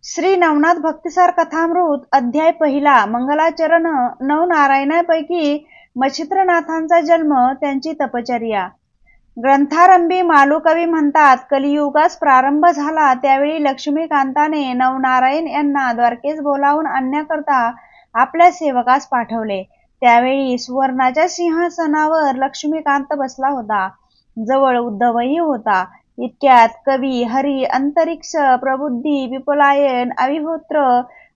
श्री नवनाथ भक्तिसार कथामृत अध्याय पहिला मंगलाचरण नवनारायणापैकी मच्छिंद्रनाथांचा जन्म त्यांची तपचर्या। ग्रंथारंभी मालुकवी म्हणतात, कलियुगास प्रारंभ झाला त्यावेळी लक्ष्मीकांताने नवनारायण यांना द्वारकेस बोलावून आणण्याकरता आपल्या सेवकास पाठवले। त्यावेळी सुवर्णाच्या सिंहासनावर लक्ष्मीकांत बसला होता, जवळ उद्धवही होता। इतक्यात कवी हरी अंतरिक्ष प्रबुद्धी विपुलायन अविहोत्र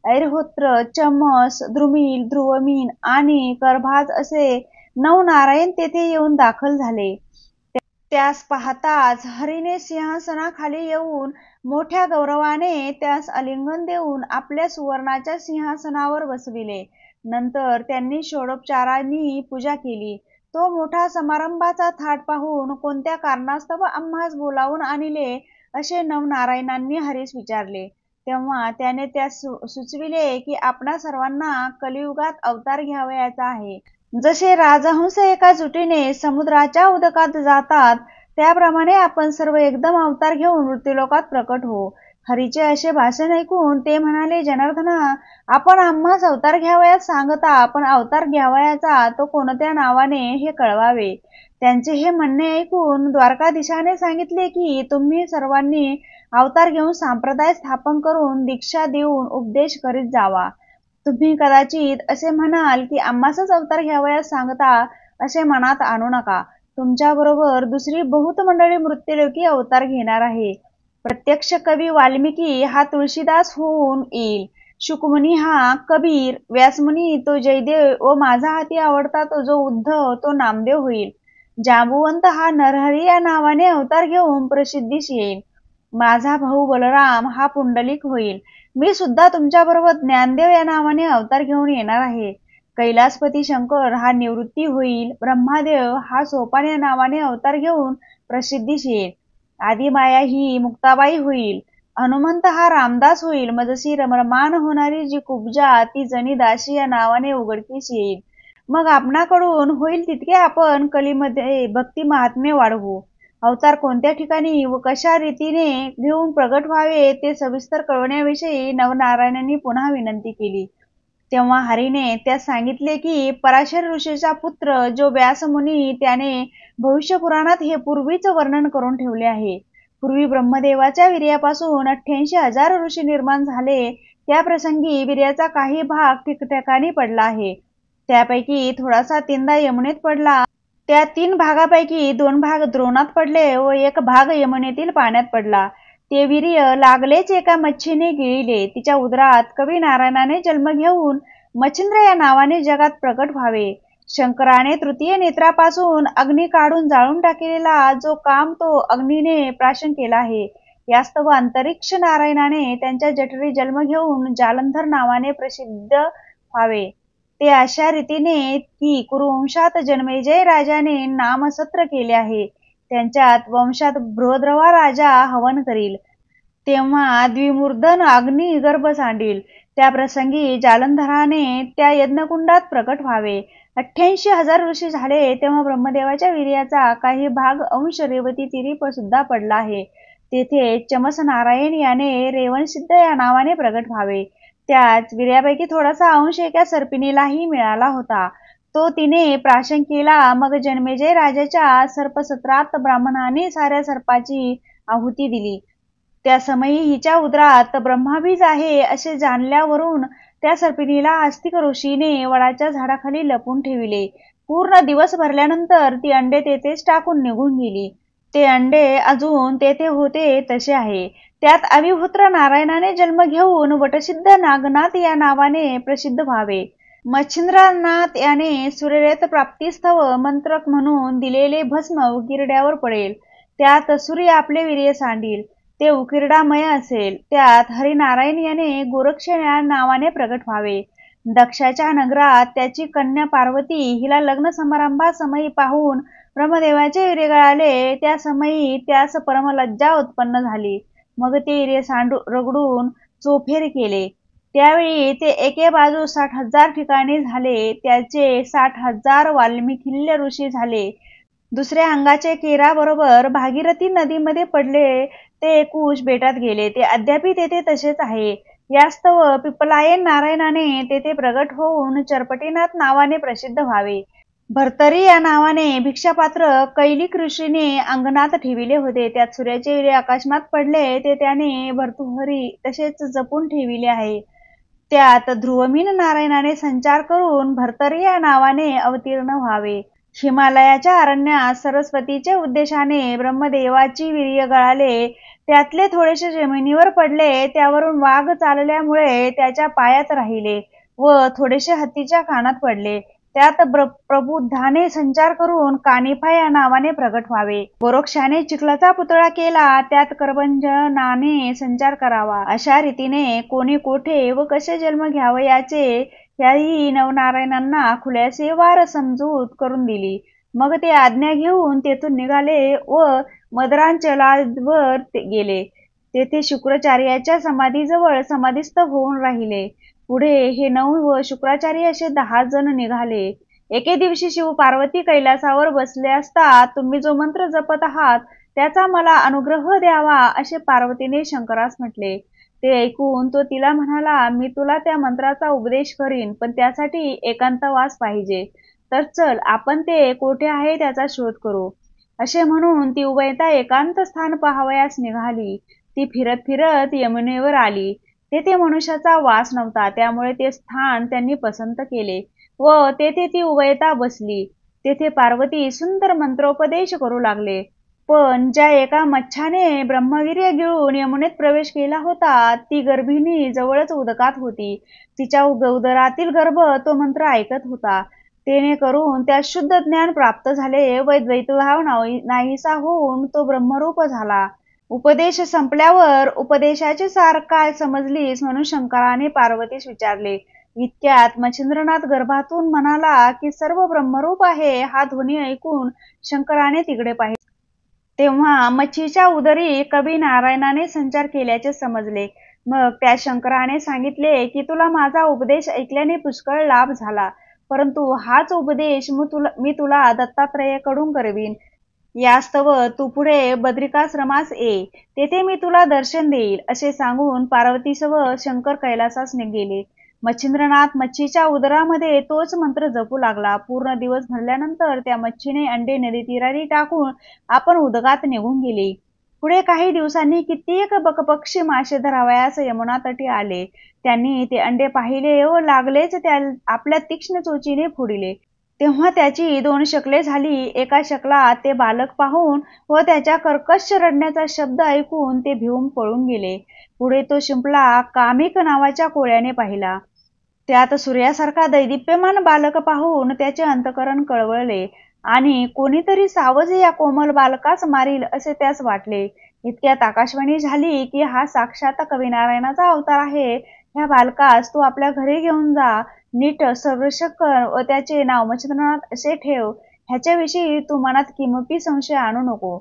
ऐरहोत्र चमस द्रुमिल ध्रुवमीन आणि करभाज असे नवनारायण तेथे येऊन दाखल झाले। त्यास पाहताच हरीने सिंहासनाखाली येऊन मोठ्या गौरवाने त्यास आलिंगन देऊन आपल्या सुवर्णाच्या सिंहासनावर बसविले। नंतर त्यांनी षोडोपचारांनी पूजा केली। तो मोठा समारंभाचा थाट पाहून कोणत्या कारणास्तव आम्हास बोलावून आणले असे नवनारायणांनी हरीस विचारले। तेव्हा त्याने त्यास सुचविले की आपणा सर्वांना कलियुगात अवतार घ्यावयाचा आहे। जसे राजहंस एका जुटीने समुद्राच्या उदकात जातात त्याप्रमाणे आपण सर्व एकदम अवतार घेऊन मृत्यूलोकात प्रकट हो। हरीचे असे भाषण ऐकून ते म्हणाले, जनार्दना, आपण आम्हास अवतार घ्यावयास सांगता, आपण अवतार घ्यावयाचा तो कोणत्या नावाने हे कळवावे। त्यांचे हे म्हणणे ऐकून द्वारकाधीशाने सांगितले की तुम्ही सर्वांनी अवतार घेऊन संप्रदाय स्थापन करून दीक्षा देऊन उपदेश करीत जावा। तुम्ही कदाचित असे म्हणाल की आम्हासच अवतार घ्यावयास सांगता असे मनात आणू नका। तुमच्याबरोबर दुसरी बहुत मंडळी मृत्यूलोकी अवतार घेणार आहे। प्रत्यक्ष कवी वाल्मिकी हा तुळशीदास होऊन येईल, शुकमुनी हा कबीर, व्यासमुनी तो जयदेव व माझा हाती आवडता तो जो उद्धव तो नामदेव होईल। जांबुवंत हा नरहरी या नावाने अवतार घेऊन प्रसिद्धीस येईल। माझा भाऊ बलराम हा पुंडलिक होईल। मी सुद्धा तुमच्याबरोबर ज्ञानदेव या नावाने अवतार घेऊन येणार आहे। कैलासपती शंकर हा निवृत्ती होईल। ब्रह्मादेव हा सोपान या नावाने अवतार घेऊन प्रसिद्धीस येईल। आदिमाया ही मुक्ताबाई होईल। हनुमंत हा रामदास होईल। मजसी रममान होणारी जी कुब्जा ती जनी दासी या नावाने उघडकीस येईल। मग आपणाकडून होईल तितके आपण कलीमध्ये भक्ती महात्म्य वाढवू। अवतार कोणत्या ठिकाणी व कशा रीतीने घेऊन प्रगट व्हावे ते सविस्तर कळवण्याविषयी नवनारायणांनी पुन्हा विनंती केली। तेव्हा हरीने त्यास सांगितले की पराशर ऋषीचा पुत्र जो व्यासमुनी त्याने भविष्यपुराणात हे पूर्वीच वर्णन करून ठेवले आहे। पूर्वी ब्रह्मदेवाच्या वीर्यापासून 88,000 ऋषी निर्माण झाले। त्या प्रसंगी वीर्याचा काही भाग ठिकठिकाणी पडला आहे। त्यापैकी थोडासा 3दा यमुनेत पडला। त्या 3 भागापैकी 2 भाग द्रोणात पडले व 1 भाग यमुनेतील पाण्यात पडला। ते वीर्य लागलेच एका मच्छीने गिळले। तिच्या उदरात कवी नारायणाने जन्म घेऊन मच्छिंद्र या नावाने जगात प्रकट व्हावे। शंकराने तृतीय नेत्रापासून अग्नी काढून जाळून टाकलेला जो काम तो अग्नीने प्राशन केला आहे। यास्तव अंतरिक्ष नारायणाने त्यांच्या जठरी जन्म घेऊन जालंधर नावाने प्रसिद्ध व्हावे। ते अशा रीतीने की कुरुवंशात जन्मेजय राजाने नामसत्र केले आहे। त्यांच्यात वंशात बृहद्रवा राजा हवन करील, तेव्हा द्विमूर्धन अग्नी गर्भ सांडील। त्या प्रसंगी जालंधराने त्या यज्ञकुंडात प्रकट व्हावे। 88,000 ऋषी झाले तेव्हा ब्रह्मदेवाच्या वीर्याचा काही भाग अंश रेवती तीरी सुद्धा पडला आहे। तेथे चमस नारायण याने रेवणसिद्ध या नावाने प्रकट व्हावे। त्याच वीर्यापैकी थोडासा अंश एका सर्पिणीलाही मिळाला होता, तो तिने प्राशन केला। मग जन्मेजय राजाच्या सर्पसत्रात ब्राह्मणाने साऱ्या सर्पाची आहुती दिली। त्या समयी हिच्या उदरात ब्रह्माबीज आहे असे जाणल्यावरून त्या सर्पिणीला आस्तिक ऋषीने वडाच्या झाडाखाली लपून ठेविले। पूर्ण दिवस भरल्यानंतर ती अंडे तेथेच टाकून निघून गेली। ते अंडे अजून तेथे होते तसे आहे। त्यात अविहोत्र नारायणाने जन्म घेऊन वटसिद्ध नागनाथ या नावाने प्रसिद्ध व्हावे। मच्छिंद्रनाथ याने सूर्यरेत प्राप्तीस्तव मंत्र म्हणून दिलेले भस्म उकिरड्यावर पडेल। त्यात सूर्य आपले वीर्य सांडील, ते उकिरडामय असेल। त्यात हरिनारायण याने गोरक्ष या नावाने प्रगट व्हावे। दक्षाच्या नगरात त्याची कन्या पार्वती हिला लग्न समारंभासमयी पाहून ब्रह्मदेवाचे वीर्य गळाले। त्या समयी त्यास परमलज्जा उत्पन्न झाली। मग ते वीर्य रगडून चोफेर केले। त्यावेळी ते एके बाजू 60,000 ठिकाणी झाले। त्याचे 60,000 वाल्मिखिल्य ऋषी झाले। दुसऱ्या अंगाचे केराबरोबर भागीरथी नदीमध्ये पडले। ते कुश बेटात गेले, ते अद्यापि तेथे तसेच आहे। यास्तव पिपलायन नारायणाने तेथे प्रगट होऊन चरपटीनाथ नावाने प्रसिद्ध व्हावे. भर्तरी या नावाने भिक्षापात्र कैलिक ऋषीने अंगणात ठेविले होते. त्यात सूर्याचे विरे आकाशमात पडले ते त्याने भर्तृहरी तसेच जपून ठेविले आहे. त्यात ध्रुवमीन नारायणाने संचार करून भर्तरी या नावाने अवतीर्ण व्हावे. हिमालयाच्या अरण्यात सरस्वतीचे उद्देशाने ब्रह्मदेवाची वीर्य गळाले. त्यातले थोडेसे जमिनीवर पडले. त्यावरून वाघ चालल्यामुळे त्याच्या पायात राहिले व थोडेसे हत्तीच्या कानात पडले. त्यात प्रबुद्धाने संचार करून कानिफा या नावाने प्रगट व्हावे. गोरक्षाने चिखलाचा पुतळा केला. त्यात करभंजनाने संचार करावा. अशा रीतीने कोणी कोठे व कसे जन्म घ्यावयाचे याही नवनारायणांना खुल्यासे वार समजूत करून दिली. मग ते आज्ञा घेऊन तेथून निघाले व मद्रांचलावर गेले. तेथे शुक्राचार्याच्या समाधीजवळ समाधीस्थ होऊन राहिले. पुढे हे 9 व शुक्राचार्य असे 10 जण निघाले. एके दिवशी शिव पार्वती कैलासावर बसले असता तुम्ही जो मंत्र जपत आहात त्याचा मला अनुग्रह द्यावा असे पार्वतीने शंकरास म्हटले. ते ऐकून तो तिला म्हणाला, मी तुला त्या मंत्राचा उपदेश करीन, पण त्यासाठी एकांतवास पाहिजे. तर चल आपण ते कोठे आहे त्याचा शोध करू. असे म्हणून ती उभयता एकांत स्थान पाहावयास निघाली. ती फिरत फिरत यमुनेवर आली. तेथे मनुष्याचा वास नव्हता. त्यामुळे ते स्थान त्यांनी पसंत केले व तेथे ती उभयता बसली. तेथे पार्वती सुंदर मंत्रोपदेश करू लागले. पण ज्या एका मच्छाने ब्रह्मवीर्य गिळून यमुनेत प्रवेश केला होता ती गर्भिणी जवळच उदकात होती. तिच्या उदरातील गर्भ तो मंत्र ऐकत होता. तेने करून त्या शुद्ध ज्ञान प्राप्त झाले व द्वैतभाव नाहीसा होऊन तो ब्रह्मरूप झाला. उपदेश संपल्यावर उपदेशाचे सार काय समजलीस म्हणून शंकराने पार्वतीस विचारले. इतक्यात मच्छिंद्रनाथ गर्भातून म्हणाला की सर्व ब्रह्मरूप आहे. हा ध्वनी ऐकून शंकराने तिकडे पाहिले. तेव्हा मच्छीच्या उदरी कवी नारायणाने संचार केल्याचे समजले. मग त्या शंकराने सांगितले की तुला माझा उपदेश ऐकल्याने पुष्कळ लाभ झाला, परंतु हाच उपदेश मी तुला दत्तात्रेयाकडून करवीन. यास्तव तू पुढे बद्रिकाश्रमास ये, तेथे मी तुला दर्शन देईल असे सांगून पार्वतीसह शंकर कैलासास गेले. मच्छिंद्रनाथ मच्छीच्या उदरामध्ये तोच मंत्र जपू लागला. पूर्ण दिवस भरल्यानंतर त्या मच्छीने अंडे नदीतीरारी टाकून आपण उदकात निघून गेली. पुढे काही दिवसांनी कित्येक बकपक्षी मासे धरावयास यमुना तटी आले. त्यांनी ते अंडे पाहिले व लागलेच आपल्या तीक्ष्ण चोचीने फोडिले. तेव्हा त्याची 2 शकले झाली. एका शकलात ते बालक पाहून व त्याच्या कर्कश रडण्याचा शब्द ऐकून ते भिवून पळून गेले. पुढे तो शिंपला कामिक नावाच्या कोळ्याने पाहिला. त्यात सूर्यासारखा दैदिप्यमान बालक पाहून त्याचे अंतकरण कळवळले आणि कोणीतरी सावज या कोमल बालकास मारील असे त्यास वाटले. इतक्यात आकाशवाणी झाली की हा साक्षात कविनारायणाचा अवतार आहे. ह्या बालकास तू आपल्या घरी घेऊन जा, नीट संरक्षण कर व त्याचे नाव मच्छिंद्रनाथ असे ठेव. ह्याच्याविषयी तू मनात किमपी संशय आणू नको.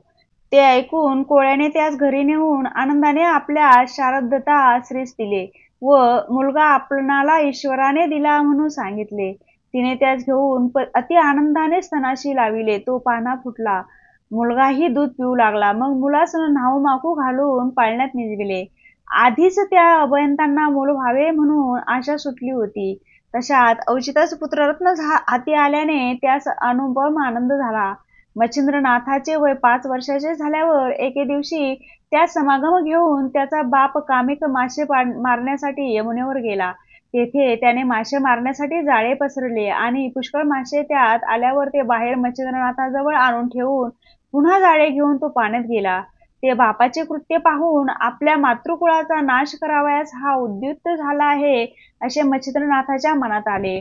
ते ऐकून कोळ्याने त्यास घरी नेऊन आनंदाने आपल्या शारदत्ता स्त्रीस दिले व मुलगा आपणाला ईश्वराने दिला म्हणून सांगितले. तिने त्यास घेऊन अति आनंदाने स्तनाशी लाविले. तो पाना फुटला. मुलगाही दूध पिऊ लागला. मग मुलास न्हाऊ माकू घालून पाळण्यात निजविले. आधीच त्या अभयंतांना मूल व्हावे म्हणून आशा सुटली होती. तशात अवचितच पुत्ररत्न हाती आल्याने त्यास अनुपम आनंद झाला. मच्छिंद्रनाथाचे वय 5 वर्षाचे झाल्यावर एके दिवशी त्या समागम घेऊन त्याचा बाप कामिक मासे मारण्यासाठी यमुनेवर गेला. तेथे त्याने मासे मारण्यासाठी जाळे पसरले आणि पुष्कळ मासे त्यात आल्यावर ते बाहेर मच्छिंद्रनाथाजवळ आणून ठेवून पुन्हा जाळे घेऊन तो पाण्यात गेला. ते बापाचे कृत्य पाहून आपल्या मातृकुळाचा नाश करावयास हा उद्युक्त झाला आहे असे मच्छिंद्रनाथाच्या मनात आले.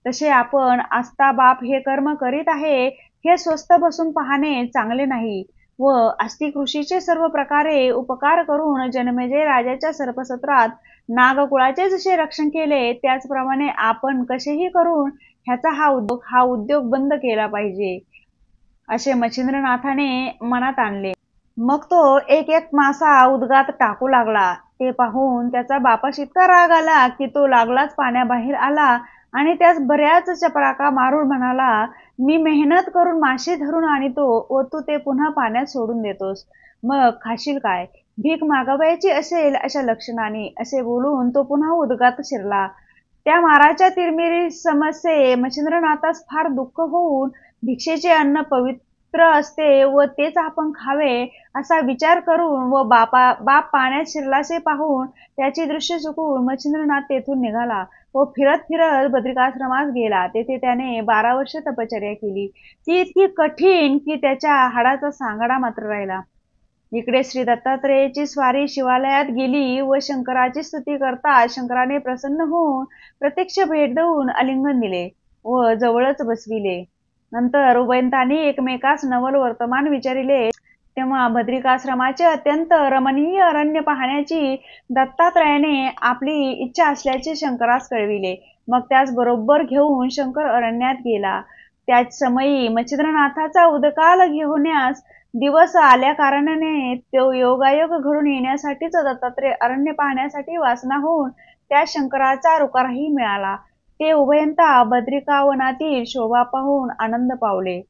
तसे आपण आस्था बाप हे कर्म करीत आहे हे स्वस्थ बसून पाहणे चांगले नाही व आस्तिक ऋषीचे सर्व प्रकारे उपकार करून जन्मेजय राजाच्या सर्पसत्रात नागकुळाचे जसे रक्षण केले त्याचप्रमाणे आपण कसेही करून ह्याचा हा उद्योग बंद केला पाहिजे असे मच्छिंद्रनाथाने मनात आणले. मग तो एक मासा उदकात टाकू लागला. ते पाहून त्याचा बापास इतका राग आला की तो लागलाच पाण्याबाहेर आला आणि त्यास बऱ्याच चपराका मारून म्हणाला, मी मेहनत करून मासे धरून आणतो व तू ते पुन्हा पाण्यात सोडून देतोस, मग खाशील काय? भीक मागावयाची असेल अशा लक्षणाने, असे बोलून तो पुन्हा उदगात शिरला. त्या माराच्या तिरमिरी समस्ये मच्छिंद्रनाथास फार दुःख होऊन भिक्षेचे अन्न पवित्र असते व तेच आपण खावे असा विचार करून व बाप पाण्यात शिरलासे पाहून त्याची दृश्य चुकून मच्छिंद्रनाथ तेथून निघाला व फिरत फिरत बद्रिकाश्रमास गेला. तेथे त्याने 12 वर्ष तपश्चर्या केली. ती इतकी कठीण की त्याच्या हाडाचा सांगाडा मात्र राहिला. इकडे श्री दत्तात्रेयाची स्वारी शिवालयात गेली व शंकराची स्तुती करता शंकराने प्रसन्न होऊन प्रत्यक्ष भेट देऊन आलिंगन दिले व जवळच बसविले. नंतर उभयतांनी एकमेकास नवल वर्तमान विचारिले. तेव्हा बद्रिकाश्रमाचे अत्यंत रमणीय अरण्य पाहण्याची दत्तात्रयाने आपली इच्छा असल्याचे शंकरास कळविले. मग त्यास बरोबर घेऊन शंकर अरण्यात गेला. त्याच समयी मच्छिंद्रनाथाचा उदकाल घेण्यास दिवस आल्या कारणाने तो योगायोग घडून येण्यासाठीच दत्तात्रेय अरण्य पाहण्यासाठी वासना होऊन त्या शंकराचा रुकारही मिळाला. ते उभयंता बद्रिकावनातील शोभा पाहून आनंद पावले.